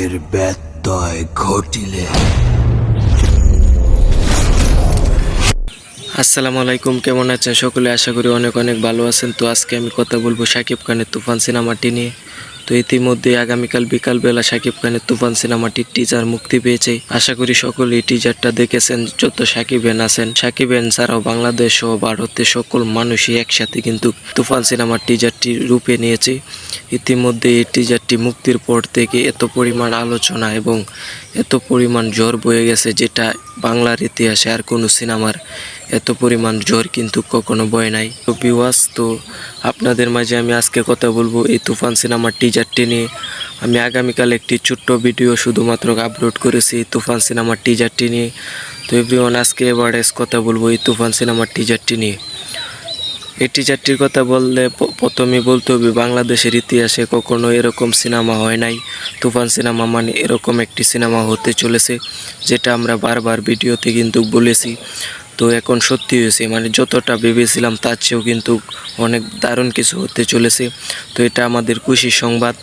এর ব্যত্যয় ঘটিলে। আসসালামু আলাইকুম, কেমন আছেন সকলে? আশা করি অনেক অনেক ভালো আছেন। তো আজকে আমি কথা বলবো শাকিব খানের তুফান সিনেমাটি নিয়ে। তো ইতিমধ্যে আগামীকাল বিকালবেলা শাকিব খানের তুফান সিনেমাটির টিজার মুক্তি পেয়েছে। আশা করি সকলেই টিজারটা দেখেছেন। যত শাকিবেন আছেন, শাকিবেন ছাড়াও বাংলাদেশ ও ভারতের সকল মানুষই একসাথে কিন্তু তুফান সিনেমার টিজারটি রূপে নিয়েছে। ইতিমধ্যে এই টিজারটি মুক্তির পর থেকে এত পরিমাণ আলোচনা এবং এত পরিমাণ ঝড় বয়ে গেছে, যেটা বাংলার ইতিহাসে আর কোনো সিনেমার এত পরিমাণ ঝড় কিন্তু কখনো বয় নাই। তো ভিউয়ার্স, তো আপনাদের মাঝে আমি আজকে কথা বলবো এই তুফান সিনেমার টিজারটি নিয়ে। আমি আগামীকাল একটি ছোট্ট ভিডিও শুধুমাত্র আপলোড করেছি এই তুফান সিনেমার টিজারটি নিয়ে। তো এভরিওয়ান, আজকে এবারে কথা বলবো এই তুফান সিনেমার টিজারটি নিয়ে। এই টিজারটির কথা বললে প্রথমেই বলতে হবে, বাংলাদেশের ইতিহাসে কখনো এরকম সিনেমা হয় নাই। তুফান সিনেমা মানে এরকম একটি সিনেমা হতে চলেছে, যেটা আমরা বারবার ভিডিওতে কিন্তু বলেছি। তো এখন সত্যি হয়েছে, মানে যতটা ভেবেছিলাম তার চেয়েও কিন্তু অনেক দারুণ কিছু হতে চলেছে। তো এটা আমাদের খুশির সংবাদ।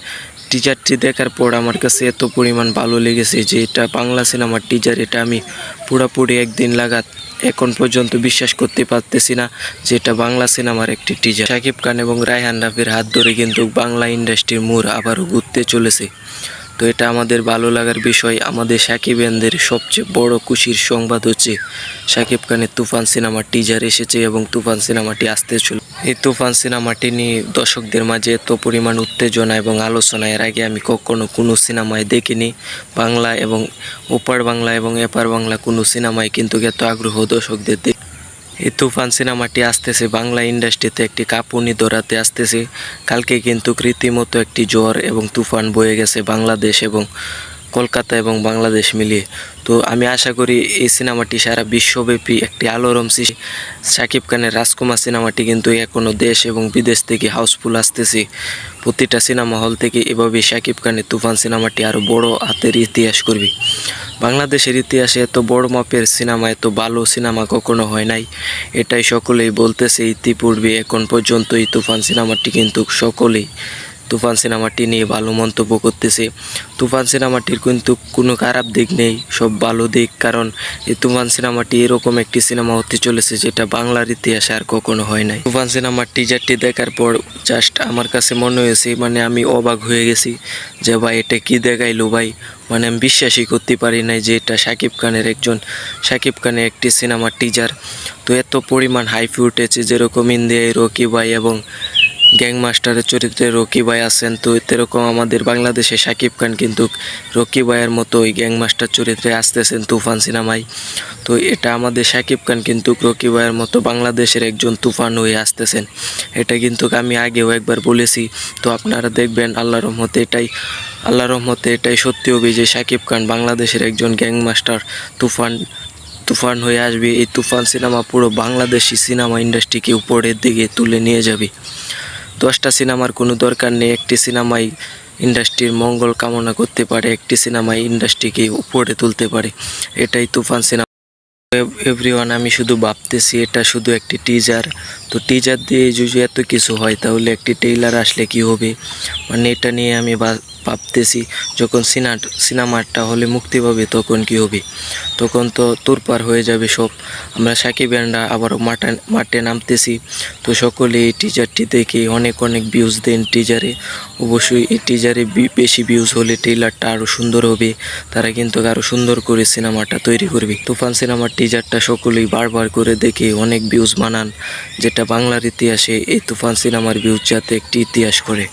টিজারটি দেখার পর আমার কাছে এত পরিমাণ ভালো লেগেছে যে এটা বাংলা সিনেমার টিজার। এটা আমি পুরোপুরি একদিন লাগাত এখন পর্যন্ত বিশ্বাস করতে পারতেছি না যে এটা বাংলা সিনেমার একটি টিজার। শাকিব খান এবং রায়হান রাফির হাত ধরে কিন্তু বাংলা ইন্ডাস্ট্রির মোড় আবারও ঘুরতে চলেছে। তো এটা আমাদের ভালো লাগার বিষয়। আমাদের শাকিবেনদের সবচেয়ে বড় খুশির সংবাদ হচ্ছে শাকিব খানের তুফান সিনেমার টিজার এসেছে এবং তুফান সিনেমাটি আসতে চলে। এই তুফান সিনেমাটি নিয়ে দর্শকদের মাঝে এত পরিমাণ উত্তেজনা এবং আলোচনা এর আগে আমি কখনো কোনো সিনেমায় দেখিনি। বাংলা এবং ওপার বাংলা এবং এপার বাংলা কোনো সিনেমায় কিন্তু এত আগ্রহ দর্শকদের। এই তুফান সিনেমাটি আসতেছে বাংলা ইন্ডাস্ট্রিতে একটি কাঁপুনি ধরাতে আসতেছে। কালকে কিন্তু রীতিমতো একটি ঝড় এবং তুফান বয়ে গেছে বাংলাদেশ এবং কলকাতা এবং বাংলাদেশ মিলিয়ে। তো আমি আশা করি এই সিনেমাটি সারা বিশ্বব্যাপী একটি আলোড়ন সৃষ্টি। শাকিব খানের রাজকুমার সিনেমাটি কিন্তু এখনও দেশ এবং বিদেশ থেকে হাউসফুল আসতেছে। প্রতিটা সিনেমা হল থেকে এভাবে শাকিব খানের তুফান সিনেমাটি আরও বড় হাতের ইতিহাস করবে। বাংলাদেশের ইতিহাসে এত বড় মাপের সিনেমা, এত ভালো সিনেমা কখনো হয় নাই, এটাই সকলেই বলতেছে। ইতিপূর্বে এখন পর্যন্ত এই তুফান সিনেমাটি কিন্তু সকলেই তুফান সিনেমাটি নিয়ে ভালো মন্তব্য করতেছে। তুফান সিনেমাটির কিন্তু কোনো খারাপ দিক নেই, সব ভালো দিক। কারণ এই তুফান সিনেমাটি এরকম একটি সিনেমা হতে চলেছে যেটা বাংলার ইতিহাসে আর কখনো হয় নাই। তুফান সিনেমার টিজারটি দেখার পর জাস্ট আমার কাছে মনে হয়েছে, মানে আমি অবাক হয়ে গেছি যে ভাই এটা কি দেখাইলো ভাই। মানে আমি বিশ্বাসই করতে পারি নাই যে এটা শাকিব খানের একটি সিনেমার টিজার। তো এত পরিমাণ হাইপ উঠেছে, যেরকম ইন্ডিয়ায় রকি ভাই এবং গ্যাংমাস্টারের চরিত্রে রকি ভাই আছেন, তো এরকম আমাদের বাংলাদেশে শাকিব খান কিন্তু রকি ভাইয়ের মতো ওই গ্যাংমাস্টার চরিত্রে আসতেছেন তুফান সিনেমায়। তো এটা আমাদের শাকিব খান কিন্তু রকি ভাইয়ের মতো বাংলাদেশের একজন তুফান হয়ে আসতেছেন। এটা কিন্তু আমি আগেও একবার বলেছি। তো আপনারা দেখবেন আল্লাহর রহমতে এটাই সত্যি হবে যে শাকিব খান বাংলাদেশের একজন গ্যাংমাস্টার তুফান হয়ে আসবে। এই তুফান সিনেমা পুরো বাংলাদেশি সিনেমা ইন্ডাস্ট্রিকে উপরের দিকে তুলে নিয়ে যাবে। 10টা সিনেমার কোনো দরকার নেই, একটি সিনেমাই ইন্ডাস্ট্রির মঙ্গল কামনা করতে পারে, একটি সিনেমাই ইন্ডাস্ট্রিকে উপরে তুলতে পারে। এটাই তুফান সিনেমা। এভরিওয়ান, আমি শুধু ভাবতেছি এটা শুধু একটি টিজার। তো টিজার দিয়ে যদি এত কিছু হয় তাহলে একটি ট্রেইলার আসলে কি হবে, মানে এটা নিয়ে আমি ভাবতেছি। যখন সিনেমাটা হলে মুক্তি পাবে তখন কি হবে, তখন তো তোরপার হয়ে যাবে সব। আমরা সাকিবিয়ানরা আবারও মাঠে নামতেছি। তো সকলে এই টিজারটি দেখে অনেক ভিউজ দেন টিজারে। অবশ্যই এই টিজারে বেশি ভিউজ হলে ট্রেইলারটা আরও সুন্দর হবে। তারা কিন্তু আরও সুন্দর করে সিনেমাটা তৈরি করবে। তুফান সিনেমার টিজারটা সকলেই বারবার করে দেখে অনেক ভিউজ বানান, যেটা বাংলার ইতিহাসে এই তুফান সিনেমার ভিউজ যাতে একটি ইতিহাস করে।